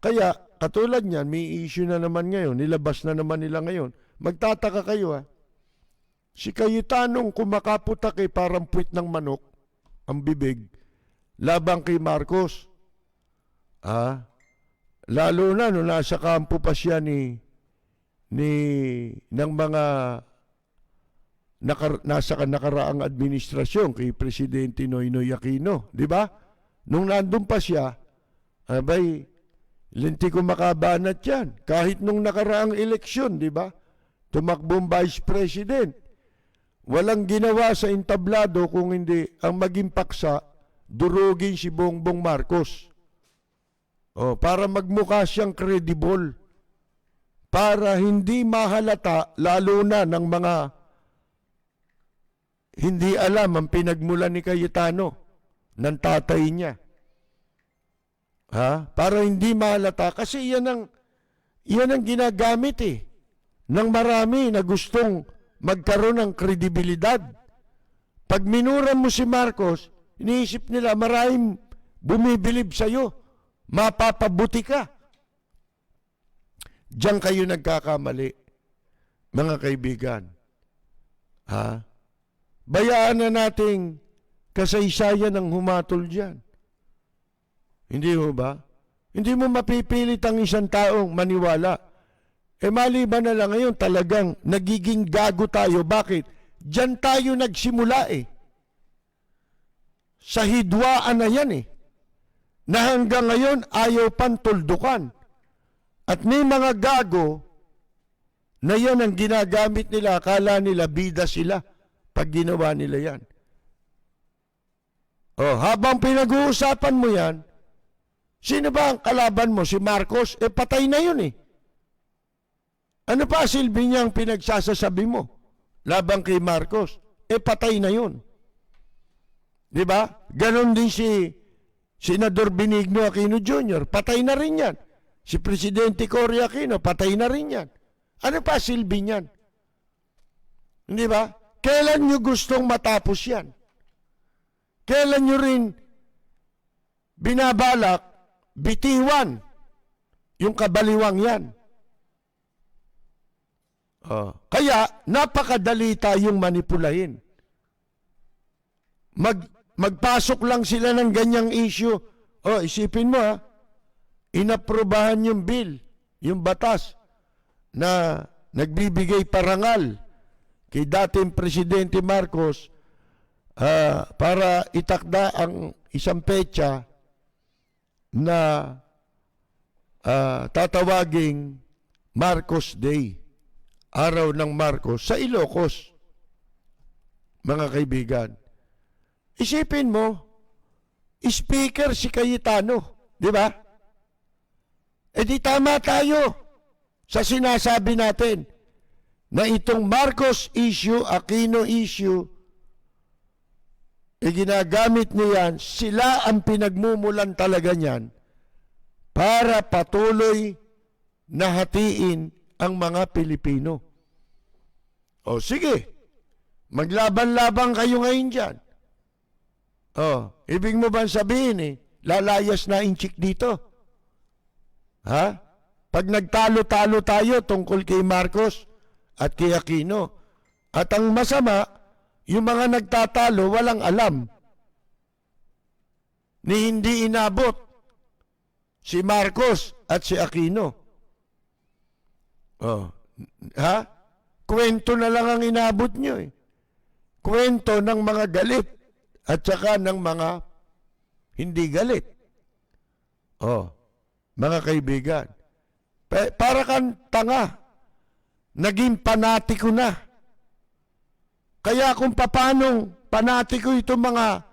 Kaya, katulad niyan, may issue na naman ngayon, nilabas na naman nila ngayon. Magtataka kayo si Cayetanong kumakaputak parang puwit ng manok, ang bibig, labang kay Marcos. Lalo na nung nasa kampo pa siya ng mga nasa nakaraang administrasyon kay Presidente Noynoy Aquino, di ba? Nung nandun pa siya, abay, linti ko makabanat yan. Kahit nung nakaraang eleksyon, di ba? Tumakbong Vice President. Walang ginawa sa entablado kung hindi ang maging paksa, durugin si Bongbong Marcos. Para magmukha siyang credible. Para hindi mahalata, lalo na ng mga hindi alam ang pinagmulan ni Cayetano ng tatay niya. Para hindi mahalata. Kasi yan ang ginagamit ng marami na gustong magkaroon ng kredibilidad. Pag minura mo si Marcos, iniisip nila maraming bumibilib sa'yo. Mapapabuti ka. Diyan kayo nagkakamali, mga kaibigan. Bayaan na nating kasaysayan ng humatol dyan. Hindi mo ba? Hindi mo mapipilit ang isang taong maniwala. Maliban na lang ngayon talagang nagiging gago tayo. Bakit? Diyan tayo nagsimula Sa hidwaan na yan na hanggang ngayon ayaw pantuldukan. At may mga gago na yan ang ginagamit nila. Akala nila bida sila pag ginawa nila yan. Habang pinag-uusapan mo yan, sino ba ang kalaban mo? Si Marcos? Patay na yun Ano pa silbi niyang pinagsasasabi mo? Labang kay Marcos? Patay na yun. Di ba? Ganon din si Senador Benigno Aquino Jr. Patay na rin yan. Si Presidente Cory Aquino, patay na rin yan. Ano pa silbi niyan? Hindi ba? Kailan nyo gustong matapos yan? Kailan nyo rin binabalak, bitiwan yung kabaliwang yan? Kaya, napakadali tayong manipulahin. Magpasok lang sila ng ganyang issue. Isipin mo inaprobahan yung bill, yung batas na nagbibigay parangal kay dating Presidente Marcos para itakda ang isang petsa na tatawaging Marcos Day, araw ng Marcos, sa Ilocos. Mga kaibigan, isipin mo, speaker si Cayetano, di ba? Di tama tayo sa sinasabi natin na itong Marcos issue, Aquino issue, ginagamit niyan, sila ang pinagmumulan talaga niyan para patuloy na hatiin ang mga Pilipino. Sige, maglaban-laban kayo ngayon dyan. Ibig mo ba sabihin lalayas na inchik dito? Pag nagtalo-talo tayo tungkol kay Marcos at kay Aquino. At ang masama, yung mga nagtatalo walang alam. Ni hindi inabot si Marcos at si Aquino. Kwento na lang ang inabot nyo Kwento ng mga galit at saka ng mga hindi galit. Mga kaibigan, para kang tanga, naging panatiko na. Kaya kung papanong panatiko itong mga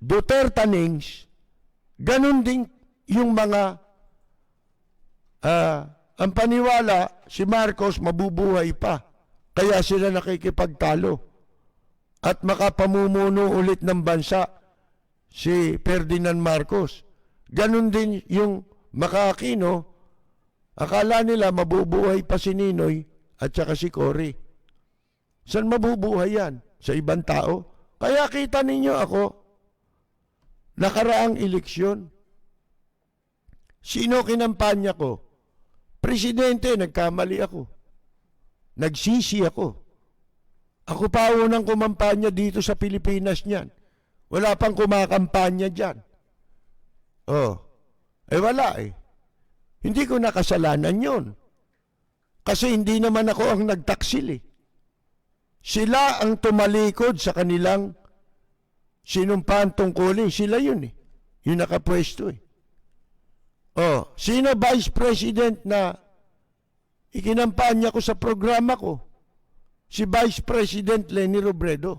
Dutertanings, ganun din yung mga ang paniwala, si Marcos mabubuhay pa. Kaya sila nakikipagtalo. At makapamumuno ulit ng bansa si Ferdinand Marcos. Ganun din yung Aquino, akala nila mabubuhay pa si Ninoy at saka si Cory. Saan mabubuhay yan? Sa ibang tao? Kaya kita ninyo ako, nakaraang eleksyon, Sino kinampanya ko? Presidente, nagkamali ako. Nagsisi ako. Ako pa unang kumampanya dito sa Pilipinas niyan. Wala pang kumakampanya dyan. Oh, wala eh. Hindi ko nakasalanan yon. Kasi hindi naman ako ang nagtaksil eh. Sila ang tumalikod sa kanilang sinumpahan tungkulin. Sila yun eh. Yung nakapwesto eh. Oh, sino Vice President na ikinampanya ko sa programa ko? Si Vice President Leni Robredo.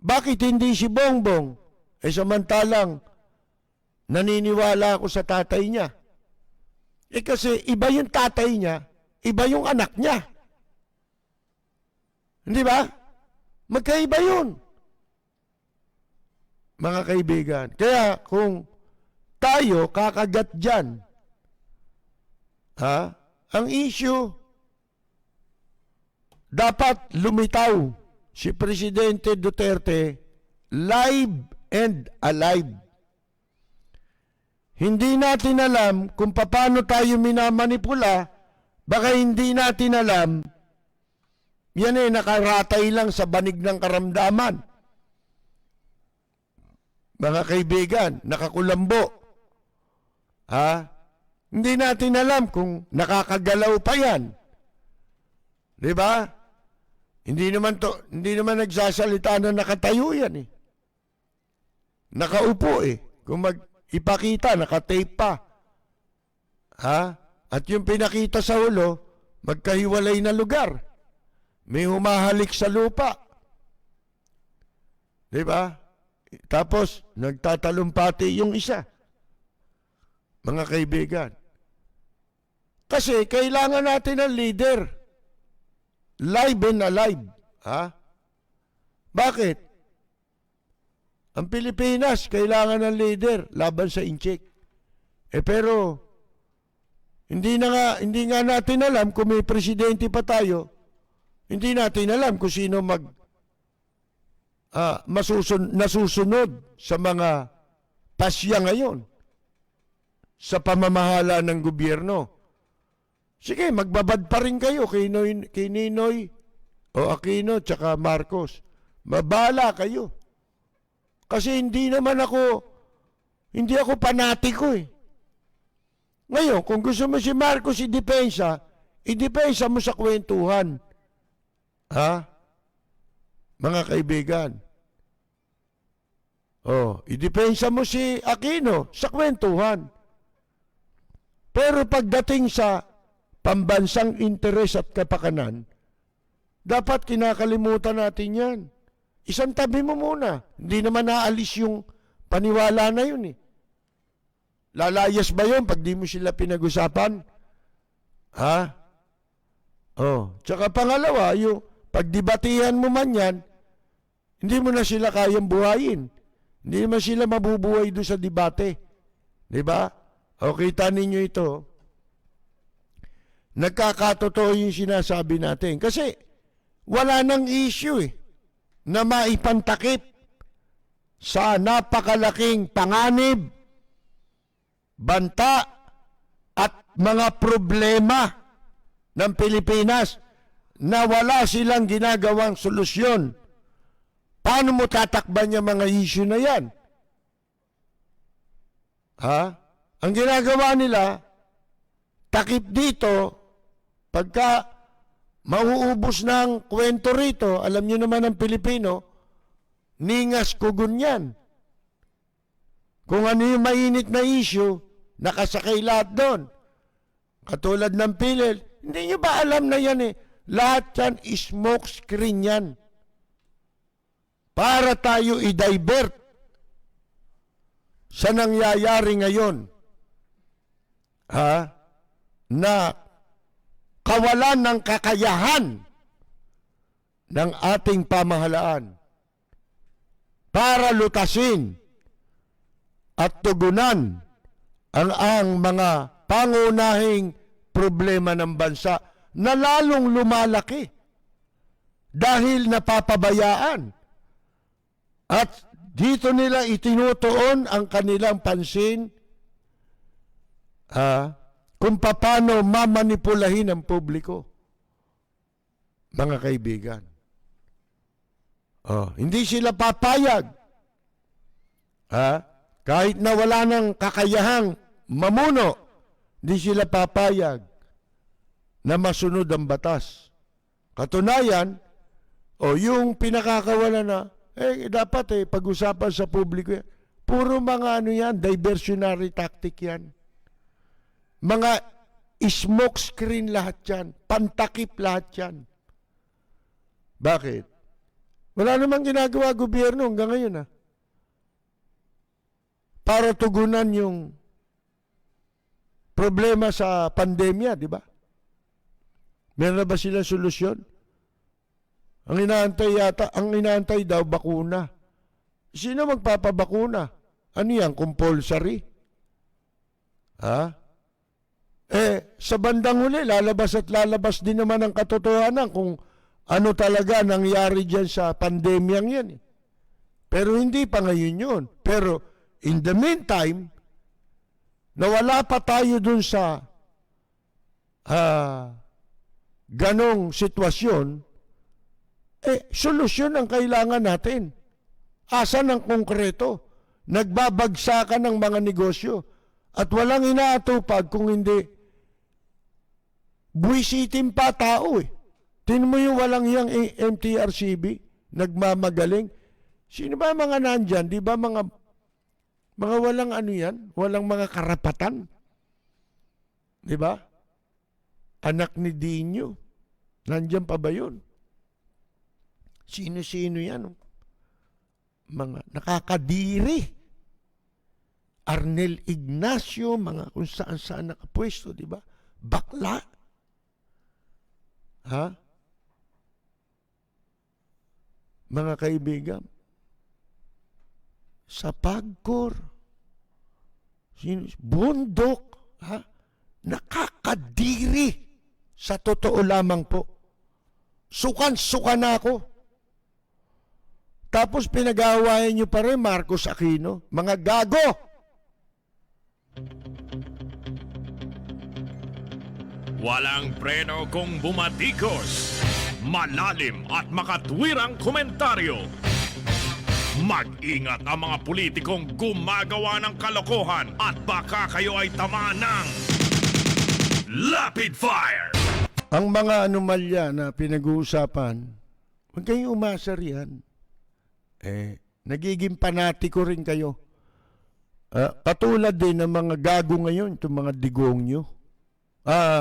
Bakit hindi si Bongbong? Samantalang naniniwala ako sa tatay niya. Kasi iba yung tatay niya, iba yung anak niya. Hindi ba? Magkaiba yun. Mga kaibigan. Kaya kung tayo kakagat dyan, ang issue, dapat lumitaw si Presidente Duterte live and alive. Hindi natin alam kung paano tayo minamanipula, baka hindi natin alam, yan nakaratay lang sa banig ng karamdaman. Mga kaibigan, nakakulambo. Hindi natin alam kung nakakagalaw pa yan. Di ba? Hindi naman nagsasalita na nakatayo yan eh. Nakaupo eh. Kung ipakita, nakatape pa. At yung pinakita sa ulo, magkahiwalay na lugar. May humahalik sa lupa. Di ba? Tapos, nagtatalumpati yung isa. Mga kaibigan. Kasi, kailangan natin ng leader. Live and alive. Bakit? Ang Pilipinas, kailangan ng leader laban sa inchik. Pero, hindi nga natin alam kung may presidente pa tayo. Hindi natin alam kung sino nasusunod sa mga pasya ngayon sa pamamahala ng gobyerno. Sige, magbabad pa rin kayo kay Ninoy o Aquino tsaka Marcos. Mabala kayo. Kasi hindi ako panatiko eh. Ngayon, kung gusto mo si Marcos idepensa mo sa kwentuhan. Mga kaibigan. Idepensa mo si Aquino sa kwentuhan. Pero pagdating sa pambansang interes at kapakanan, dapat kinakalimutan natin yan. Isang tabi mo muna. Hindi naman naalis yung paniwala na yun eh. Lalayas ba yun pag di mo sila pinag-usapan? Tsaka pangalawa, yung pagdibatihan mo man yan, hindi mo na sila kayang buhayin. Hindi naman sila mabubuhay doon sa debate. Diba? Kita ninyo ito. Nagkakatotoo yung sinasabi natin. Kasi wala nang issue na maipantakip sa napakalaking panganib, banta at mga problema ng Pilipinas na wala silang ginagawang solusyon. Paano mo tatakban yung mga issue na yan? Ang ginagawa nila, takip dito, pagka mauubos ng kwento rito, alam nyo naman ang Pilipino, ningas kugun yan. Kung ano yung mainit na issue, nakasakay lahat doon. Katulad ng PhilHealth, hindi nyo ba alam na yan eh? Lahat yan, smoke screen yan. Para tayo i-divert sa nangyayari ngayon. Na kawalan ng kakayahan ng ating pamahalaan para lutasin at tugunan ang mga pangunahing problema ng bansa na lalong lumalaki dahil napapabayaan. At dito nila itinutuon ang kanilang pansin kung paano mamanipulahin ang publiko. Mga kaibigan. Hindi sila papayag. Kahit na wala ng kakayahang mamuno, hindi sila papayag na masunod ang batas. Katunayan, yung pinakakawala na, dapat pag-usapan sa publiko yan. Puro mga diversionary tactic yan. Mga smoke screen lahat yan. Pantakip lahat yan. Bakit? Wala namang ginagawa gobyerno hanggang ngayon para tugunan yung problema sa pandemya, di ba? Meron na ba sila solusyon? Ang inaantay daw bakuna. Sino magpapabakuna? Ano yan? Compulsory? Sa bandang huli, lalabas din naman ang katotohanan kung ano talaga nangyari dyan sa pandemyang yan. Pero hindi pa ngayon yun. Pero in the meantime, nawala pa tayo dun sa ganong sitwasyon, solusyon ang kailangan natin. Asan ang konkreto? Nagbabagsakan ng mga negosyo at walang inaatupag kung hindi buwisitin pa tao Tingnan mo yung walang yang MTRCB, nagmamagaling. Sino ba mga nandyan? Di ba mga walang yan? Walang mga karapatan? Di ba? Anak ni Dino. Nandyan pa ba yun? Sino-sino yan? Mga nakakadiri. Arnel Ignacio, mga kung saan-saan nakapwesto, di ba? Bakla. Mga kaibigan, sa Pagcor, bundok, nakakadiri. Sa totoo lamang po. Sukan-suka na ako. Tapos pinag-aawayan nyo pa rin Marcos Aquino. Mga gago! Walang preno kung bumatikos. Malalim at makatwirang komentaryo. Mag-ingat ang mga politikong gumagawa ng kalokohan at baka kayo ay tamaan ng Lapid Fire! Ang mga anomalya na pinag-uusapan, huwag kayong umasa riyan. Nagiging panatiko rin kayo. Patulad din ng mga gago ngayon, itong mga digong nyo.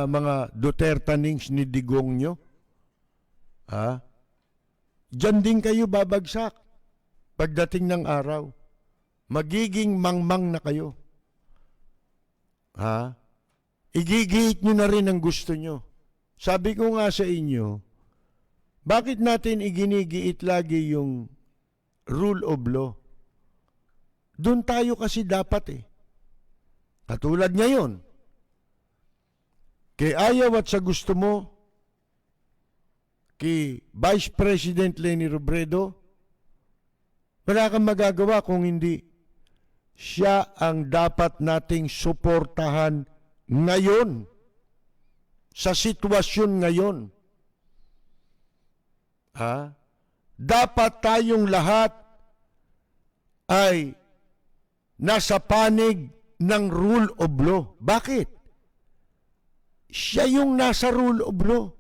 Mga Dutertanings ni digong nyo. Diyan din kayo babagsak. Pagdating ng araw, magiging mangmang na kayo. Igigihit nyo na rin ang gusto nyo. Sabi ko nga sa inyo, bakit natin iginigiit lagi yung rule of law? Doon tayo kasi dapat Katulad ngayon, kay ayaw at sa gusto mo, kay Vice President Leni Robredo, wala kang magagawa kung hindi siya ang dapat nating suportahan ngayon, sa sitwasyon ngayon. Dapat tayong lahat ay nasa panig ng rule of law. Bakit? Siya yung nasa rule of law.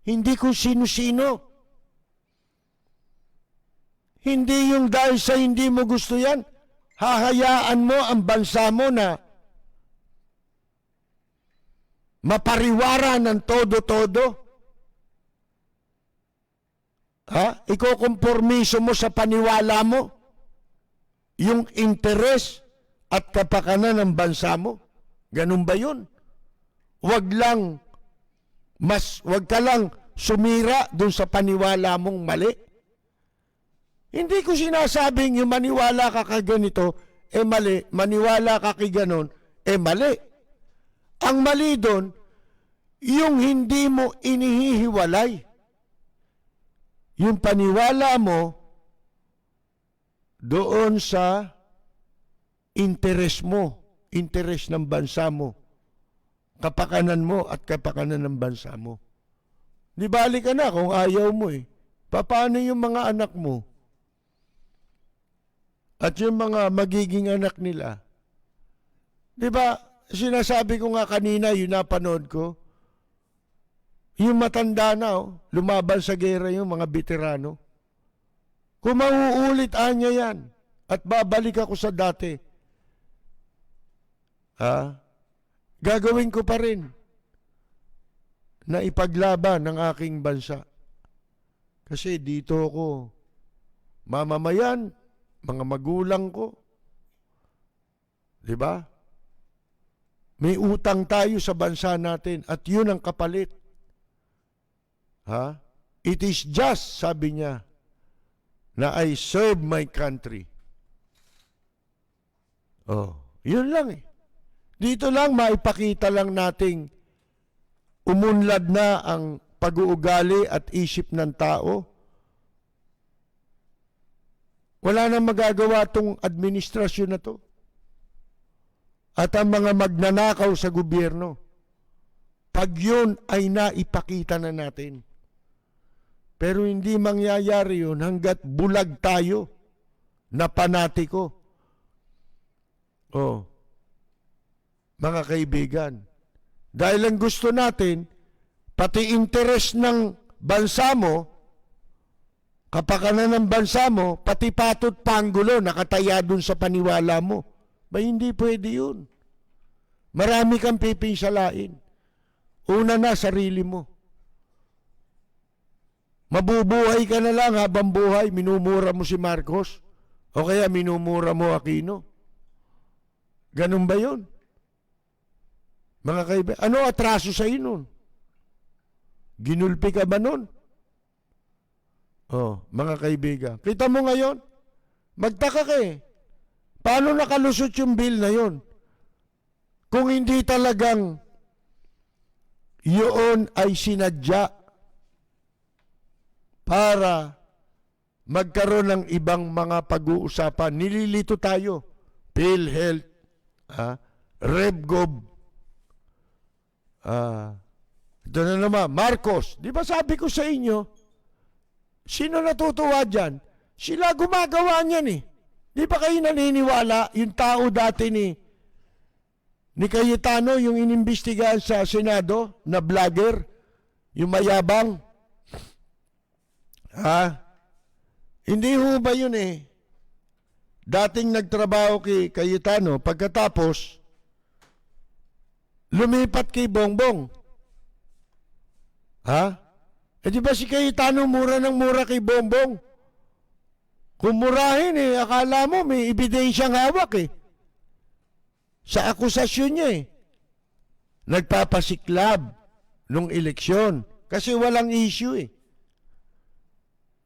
Hindi kung sino-sino. Hindi yung dahil sa hindi mo gusto yan, hahayaan mo ang bansa mo na mapariwara ng todo-todo. Ikokompormiso mo sa paniwala mo yung interes at kapakanan ng bansa mo. Ganun ba yun? Wag ka lang sumira dun sa paniwala mong mali. Hindi ko sinasabing yung maniwala ka kay ganito, mali. Maniwala ka kay ganon, mali. Ang mali doon, yung hindi mo inihihiwalay. Yung paniwala mo doon sa interes mo. interes ng bansa mo, kapakanan mo at kapakanan ng bansa mo. Di bali ka na kung ayaw mo eh. Paano yung mga anak mo? At yung mga magiging anak nila? Di ba, sinasabi ko nga kanina, yung napanood ko, yung matanda na, lumaban sa gera yung mga veterano. Kung mauulit anya yan, at babalik ako sa dati, gagawin ko pa rin na ipaglaban ng aking bansa. Kasi dito ako, mamamayan, mga magulang ko, di ba? May utang tayo sa bansa natin at yun ang kapalit. It is just, sabi niya, na I serve my country. Yun lang eh. Dito lang maipakita lang nating umunlad na ang pag-uugali at isip ng tao. Wala nang magagawa tong administrasyon na to. At ang mga magnanakaw sa gobyerno, pag yun ay naipakita na natin. Pero hindi mangyayari yun hanggat bulag tayo na panatiko. Mga kaibigan, dahil ang gusto natin, pati interes ng bansa mo, kapakanan ng bansa mo, pati patot panggulo nakataya dun sa paniwala mo. Ba hindi pwede yun. Marami kang pipinsalain. Una na, sarili mo. Mabubuhay ka na lang habang buhay, minumura mo si Marcos, o kaya minumura mo Aquino. Ganun ba yun? Mga kaibigan, ano atraso sa'yo nun? Ginulpi ka ba nun? Mga kaibigan, kita mo ngayon, magtaka ka eh. Paano nakalusot yung bill na yun? Kung hindi talagang yun ay sinadya para magkaroon ng ibang mga pag-uusapan. Nililito tayo. PhilHealth, RevGov, ito na naman, Marcos. Di ba sabi ko sa inyo, sino natutuwa dyan? Sila gumagawa niyan eh. Di ba kayo naniniwala, yung tao dati ni Cayetano, yung inimbestigahan sa Senado, na vlogger, yung mayabang? Hindi ho ba yun eh? Dating nagtrabaho kay Cayetano, pagkatapos, lumipat kay Bongbong. Di ba si Cayetano mura ng mura kay Bongbong? Kung murahin eh, akala mo may ebidensyang hawak eh. Sa akusasyon niya eh. Nagpapasiklab nung eleksyon. Kasi walang issue eh.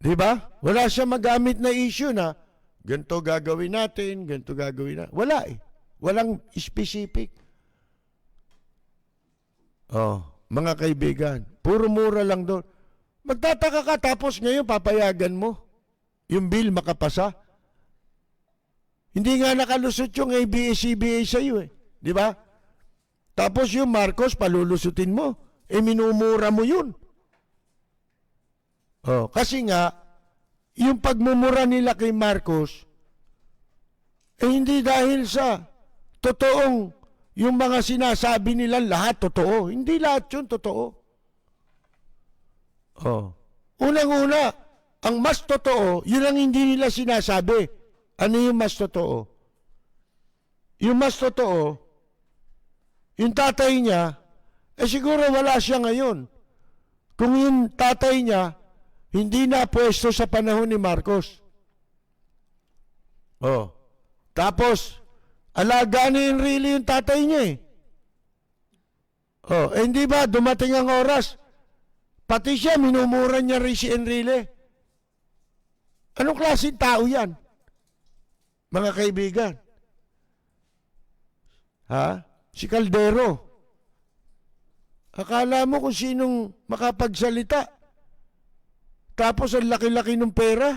Di ba? Wala siya magamit na issue na ganito gagawin natin, ganito gagawin natin. Wala eh. Walang specific. Mga kaibigan, puro mura lang doon. Magtataka ka tapos ngayon papayagan mo yung bill makapasa. Hindi nga nakalusot yung ABS-CBN sa iyo eh. Di ba? Tapos yung Marcos, palulusutin mo. Minumura mo yun. Kasi nga, yung pagmumura nila kay Marcos, hindi dahil sa totoong yung mga sinasabi nila lahat totoo. Hindi lahat yun totoo. Unang-una, ang mas totoo, yun ang hindi nila sinasabi. Ano yung mas totoo? Yung mas totoo, yung tatay niya, siguro wala siya ngayon. Kung yung tatay niya, hindi na pwesto sa panahon ni Marcos. Tapos, alaga ni Enrile yung tatay niya eh. Hindi ba, dumating ang oras, pati siya, minumura niya rin si Enrile. Anong klaseng tao yan? Mga kaibigan. Si Caldero. Akala mo kung sinong makapagsalita. Tapos ang laki-laki ng pera.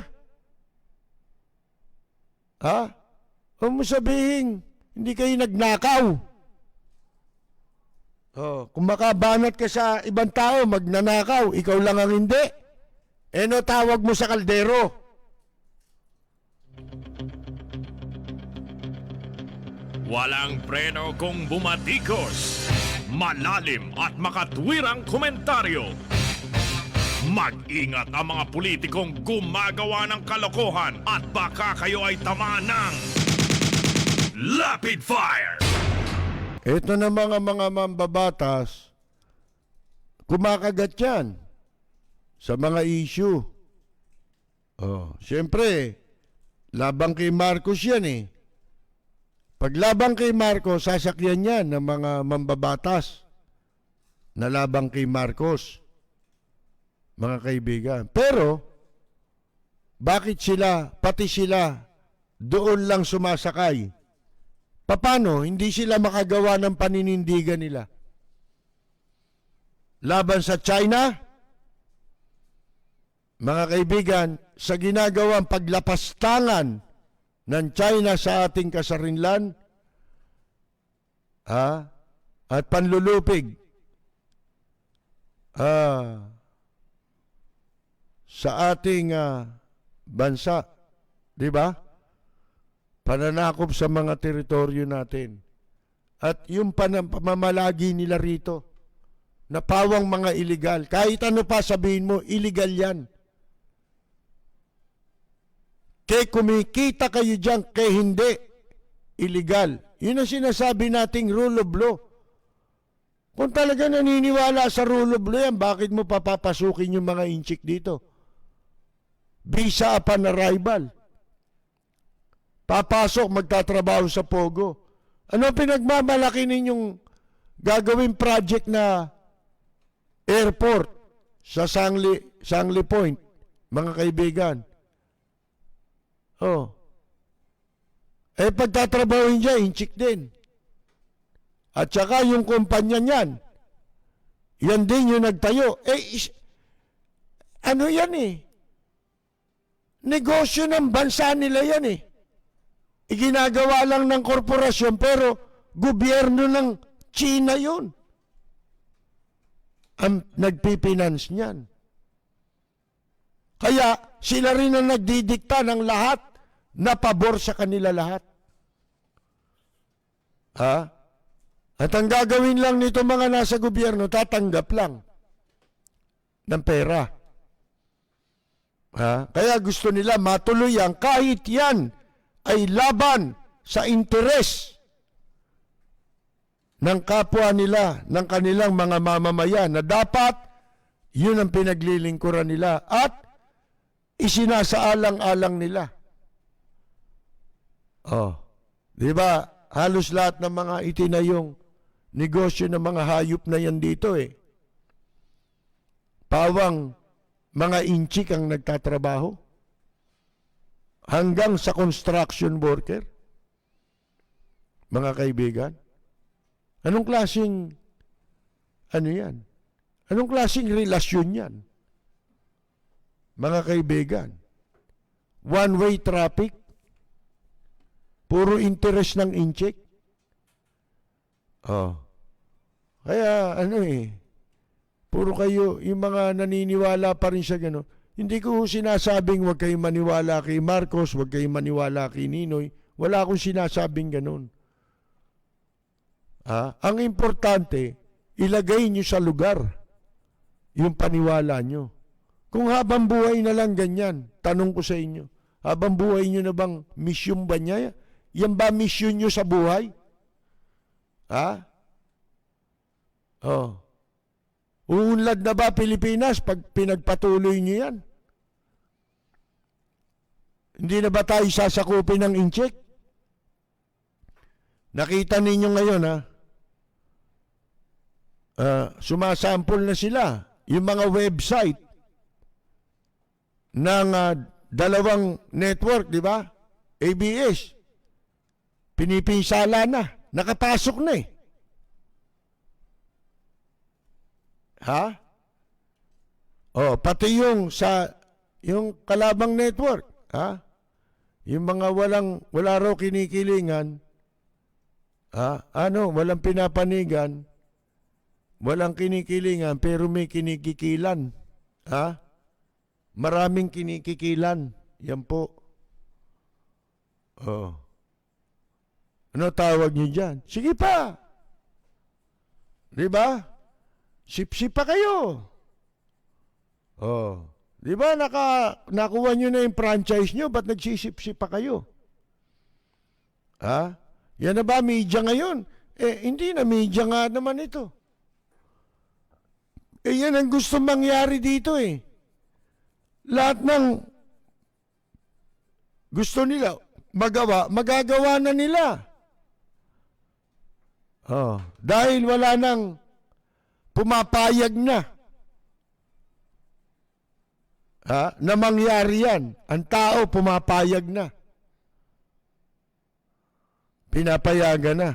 Huwag mo sabihin, Hindi kayo nagnakaw. Kung makabanat ka sa ibang tao, magnanakaw, ikaw lang ang hindi. No, tawag mo sa kaldero. Walang preno kung bumatikos. Malalim at makatwirang komentaryo. Mag-ingat ang mga politikong gumagawa ng kalokohan at baka kayo ay tamaan ng Rapid Fire! Ito na mga mambabatas, kumakagat yan sa mga issue. Siyempre, labang kay Marcos yan eh. Pag labang kay Marcos, sasakyan yan ng mga mambabatas na labang kay Marcos, mga kaibigan. Pero, bakit sila, pati sila, doon lang sumasakay? Paano? Hindi sila makagawa ng paninindigan nila. Laban sa China, mga kaibigan, sa ginagawang paglapastangan ng China sa ating kasarinlan at panlulupig sa ating bansa, di ba? Pananakop sa mga teritoryo natin. At yung pamamalagi nila rito, na pawang mga iligal. Kahit ano pa sabihin mo, iligal yan. Kaya kumikita kayo dyan, kaya hindi. Illegal. Yun ang sinasabi nating rule of law. Kung talaga naniniwala sa rule of law yan, bakit mo papapasukin yung mga inchik dito? Visa upon arrival. Papasok, magtatrabaho sa Pogo. Ano pinagmamalaki ninyong gagawin project na airport sa Sangli Point, mga kaibigan? Pagtatrabahoin dyan, inchik din. At saka yung kumpanya niyan, yan din yung nagtayo. Ano yan eh? Negosyo ng bansa nila yan eh. Iginagawa lang ng korporasyon pero gobyerno ng China yun ang nagpipinance niyan. Kaya sila rin ang nagdidikta ng lahat na pabor sa kanila lahat. At ang gagawin lang nito mga nasa gobyerno, tatanggap lang ng pera. Kaya gusto nila matuloy yan kahit yan ay laban sa interes ng kapwa nila, ng kanilang mga mamamayan na dapat yun ang pinaglilingkuran nila at isinasaalang-alang nila. Di ba? Halos lahat ng mga itinayong negosyo ng mga hayop na yan dito eh. Pawang mga inchik ang nagtatrabaho. Hanggang sa construction worker. Mga kaibigan. Anong klaseng yan? Anong klaseng relasyon yan? Mga kaibigan. One-way traffic. Puro interest ng inchik. Kaya puro kayo, yung mga naniniwala pa rin sa gano'n. Hindi ko sinasabing huwag kayong maniwala kay Marcos, huwag kayong maniwala kay Ninoy. Wala akong sinasabing gano'n. Ang importante, ilagay nyo sa lugar yung paniwala nyo. Kung habang buhay na lang ganyan, tanong ko sa inyo, habang buhay nyo na bang mission ba niya? Yan ba mission nyo sa buhay? Uunlad na ba Pilipinas pag pinagpatuloy nyo yan? Hindi na ba tayo sasakupin ng inchik? Nakita ninyo ngayon sumasample na sila yung mga website ng dalawang network, di ba? ABS. Pinipinsala na. Nakapasok na eh. Pati yung kalabang network, yung mga wala raw kinikilingan, Ano, walang pinapanigan, walang kinikilingan, pero may kinikikilan. Maraming kinikikilan. Yan po. Oh. Ano tawag niyo dyan? Sige pa. Di ba? Sip-sip pa kayo. Oh. Di ba nakuha nyo na yung franchise nyo? Ba't nagsisip-sip pa kayo? Yan na ba media ngayon? Hindi na media nga naman ito. Yan ang gusto mangyari dito eh. Lahat ng gusto nila magagawa na nila. Dahil wala nang pumapayag na. Na mangyari yan. Ang tao pumapayag na. Pinapayagan na.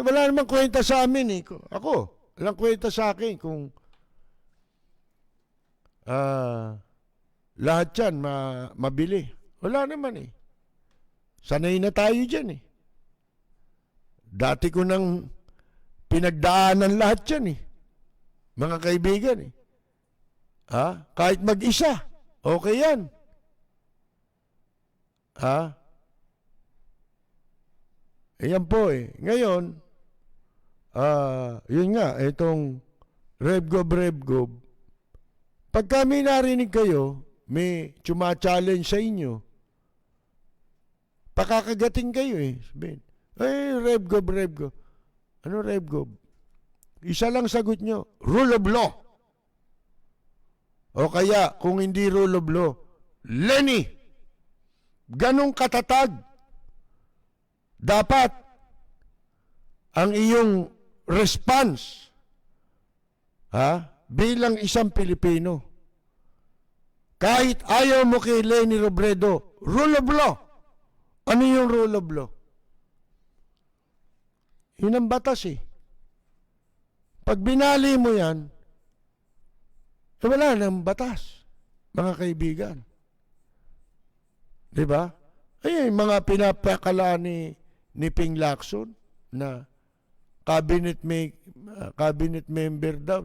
Wala namang kwenta sa amin eh. Ako, walang kwenta sa akin kung lahat yan mabili. Wala naman eh. Sanay na tayo dyan eh. Dati ko nang pinagdaanan lahat yan eh. Mga kaibigan eh. Kahit mag-isa, okay yan. Ayan po eh. Ngayon, yun nga, itong Revgob. Pag kami narinig kayo, may challenge sa inyo, pakakagating kayo eh. Sabihin, Revgob. Ano Revgob? Isa lang sagot nyo, rule of law. O kaya, kung hindi rule of law, Lenny, ganong katatag. Dapat ang iyong response bilang isang Pilipino. Kahit ayaw mo kay Lenny Robredo, rule of law. Ano yung rule of law? Yun ang batas eh. Pag binali mo yan, wala nang batas, mga kaibigan. Diba? Ay, mga pinapakalaan ni Ping Lacson na cabinet member daw,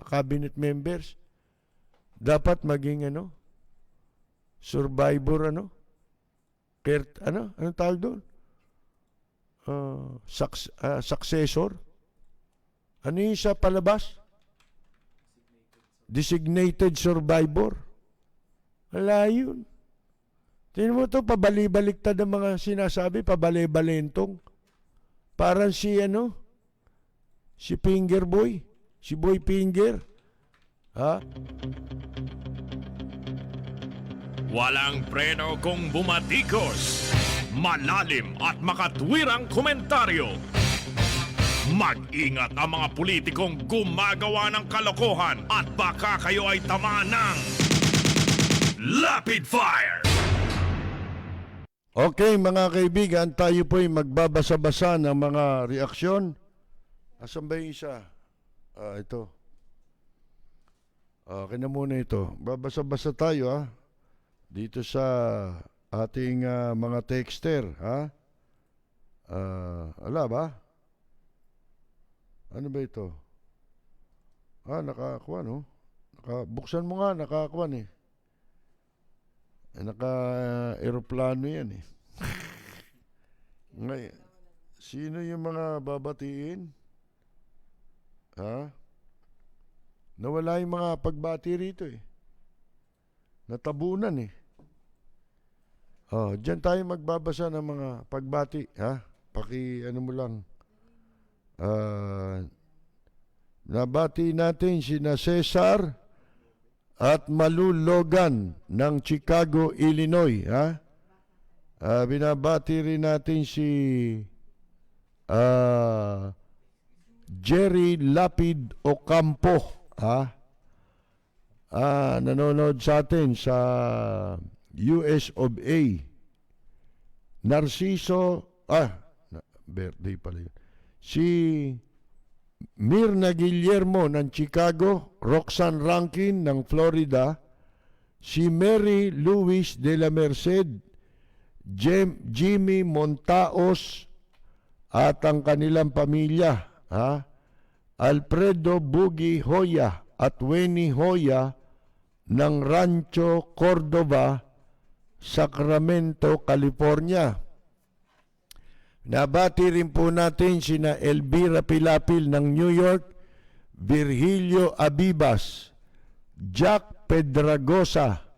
cabinet members dapat maging survivor anong tawag doon? Successor. Ano yung sa palabas? Designated survivor. Wala yun. Tingnan mo ito, pabali-baliktad ang mga sinasabi, pabali-balentong. Parang si Finger Boy, si Boy Finger. Walang preno kung bumatikos. Malalim at makatwirang komentaryo. Mag-ingat ang mga politikong gumagawa ng kalokohan at baka kayo ay tamaan ng Rapid Fire! Okay, mga kaibigan, tayo po'y magbabasa-basa ng mga reaksyon. Asan ba yung isa? Ito. Okay na muna ito. Babasa-basa tayo, dito sa ating mga texter, ala ba? Ano ba ito? Nakakuha, no? Buksan mo nga, nakakuha eh. Naka-aeroplano yan eh. Ngayon, sino yung mga babatiin? Nawala yung mga pagbati rito eh. Natabunan eh. Diyan tayo magbabasa ng mga pagbati, mo lang. Nabati natin sina Cesar at Malu Logan ng Chicago, Illinois. Binabati rin natin si Jerry Lapid Ocampo. Nanonood sa atin sa US of A. Narciso, birthday pala yun. Si Mirna Guillermo ng Chicago, Roxanne Rankin ng Florida, si Mary Louise de la Merced, Jimmy Montaos at ang kanilang pamilya, Alfredo Bugi Hoya at Winnie Hoya ng Rancho Cordova, Sacramento, California. Nabati rin po natin sina Elvira Pilapil ng New York, Virgilio Abibas, Jack Pedragosa,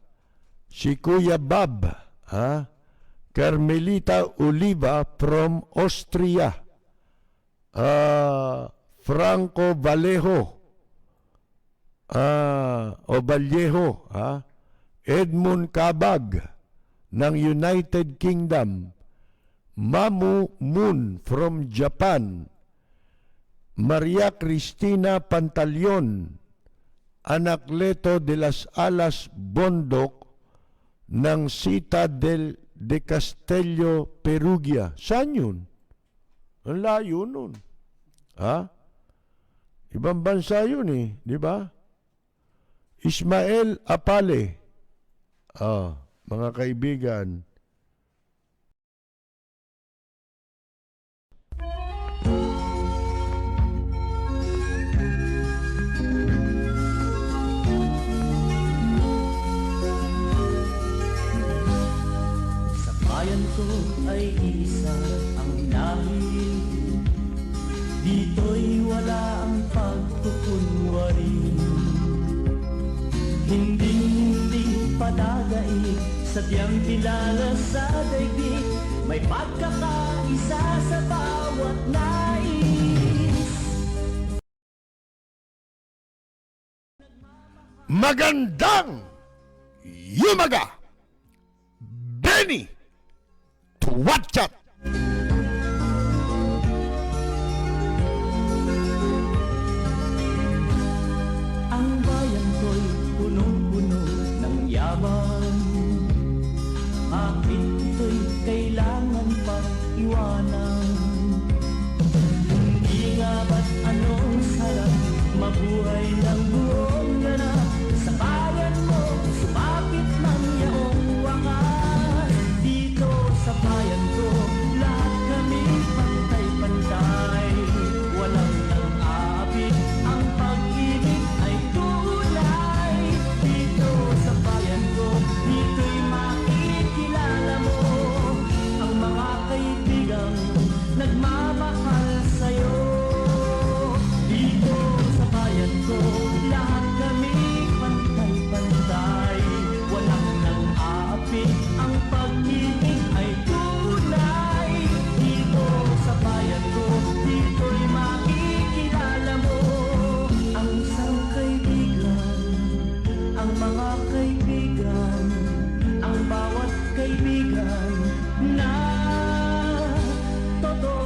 si Kuya Bob, Carmelita Oliva from Austria, Franco Vallejo, Vallejo, Edmund Cabag ng United Kingdom, Mamu Moon from Japan, Maria Cristina Pantaleon, Anacleto de las Alas Bondok ng Cita de Castello, Perugia. Saan yun? Ang layo nun. Ibang bansa yun di ba? Ismael Apale. Mga kaibigan, bayan ko ay isa ang lahi, dito'y wala ang pagkukunwari. Hindi padagay, sadyang kilala sa daigdig, may pagkakaisa sa bawat nais. magandang yumaga, Benny Tuwatchat. Ang bayan ko'y punong-puno ng yaman, bakit ito'y kailangan pang iwanan? Hindi nga ba't anong sarap mabuhay ng buong ganap sa bayan mo, sumapit ng yaong wakas. Dito sa bayan ko, lahat kami pantay-pantay, walang nang-aapit, ang pag-ibig ay tunay. Dito sa bayan ko, dito'y makikilala mo ang mga kaibigang nagmamahal sa'yo. Dito sa bayan ko, lahat kami pantay-pantay, walang nang-aapit, ang pag-ibig ay tunay. Dito sa bayan ko, dito'y makikilala mo ang isang kaibigan, ang mga kaibigan, ang bawat kaibigan na totoo.